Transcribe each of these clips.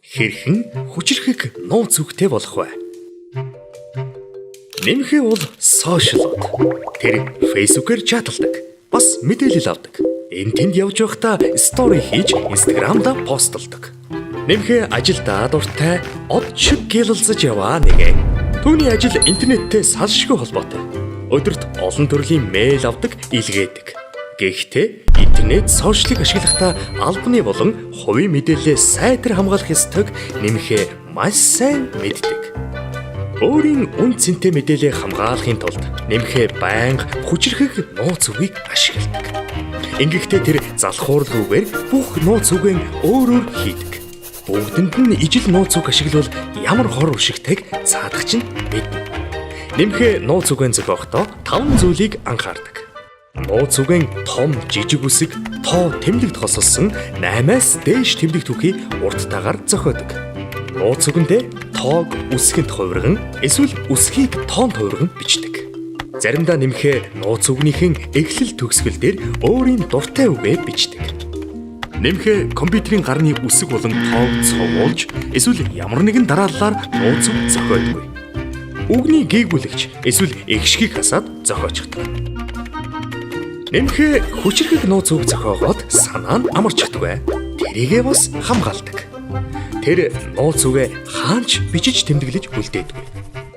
Хэрхэн хүчирхэг нууц үгтэй болох вэ? Нэмхээ бол сошиалууд. Тэр фейсбүүкээр чаталдаг. Бас мэдээлэл авдаг. Энд тэнд явж байхдаа стори хийж инстаграмда постлдог. Нэмхээ ажилдаа дуртай од шиг гэлэлцэж яваа нэгэ. Түүний ажил интернеттэй салшгүй холбоотой. Өдөрт олон төрлийн мэйл авдаг, илгээдэг. Гэхдээ интернет сошиалыг ашиглахдаа албаны болон хувийн мэдээлэлээ сайтар хамгаалах ёстойг нэмхээ маш сайн мэддэг. Өөрийн үн цэнтэй мэдээлэлээ хамгаалахын тулд нэмхээ байнга хүчирхэг нууц үгийг ашигладаг. Ингэхдээ тэр залхууралгүйгээр бүх нууц үгэн өөрөөр хийдэг. Бүгдэнд нь ижил нууц үг ашиглавал ямар хор уршигтайг цаадах чинь мэднэ. Нэмхээ нууц үгэн зохиохдоо 5 зүйлийг анхаардаг. Нууц үгэн том, жижиг үсэг, тоо тэмдэгт хосолсон 8-аас дээш тэмдэгт үхий урттайгаар зохиодог. Нууц үгэндээ тоог үсгэнд хувирган, эсвэл үсгийг тоонд хувирган бичдэг. Заримдаа нэмхээ нууц үгнийхэн эхлэл төгсгөл дээр өөрийн дуртай үгээ бичдэг. Нэмхээ компьютерийн гарны үсэг болон тоог цовуулж, эсвэл ямар нэгэн дарааллаар нууц үг зохиодгүй. Үгний гээгүүлэгч эсвэл эгшгийг хасаад зохиочдог. Нэмхээ хүчирхэг нууц үг зохиогоод санаа нь амарчдаггүй. Тэрийгээ бас хамгаалдаг. Тэр нууц үгээ хаанч бичиж тэмдэглэж үлдээдгүй.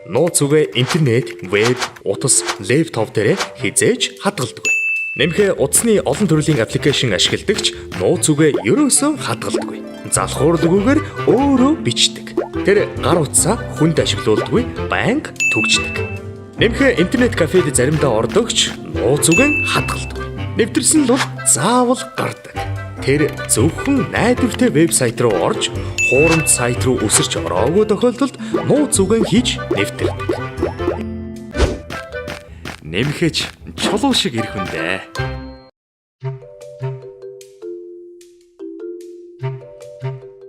Нууц үгээ интернет, веб, утас, лэптоп дээр хизээж хадгалдаггүй. Нэмхээ утасны олон төрлийн аппликейшн ашигладагч нууц үгээ ерөөсөө хадгалдаггүй. Залхуурлаггүйгээр өөрөө бичдэг. Тэр гар утсаа хүнд ашиглуулдаггүй, байнга түгждэг. Нэмхээ интернет кафед заримдаа ордогч нууц үгэн хадгалдаг. Нэвтэрсэн л бол заавал гардаг. Тэр зөвхөн найдвартай вебсайт руу орж, хуурамч сайт руу өсөрч ороогүй тохиолдолд нууц үгэн хийж нэвтэрдэг. Нэмхээч чулуу шиг ирэх үндэ.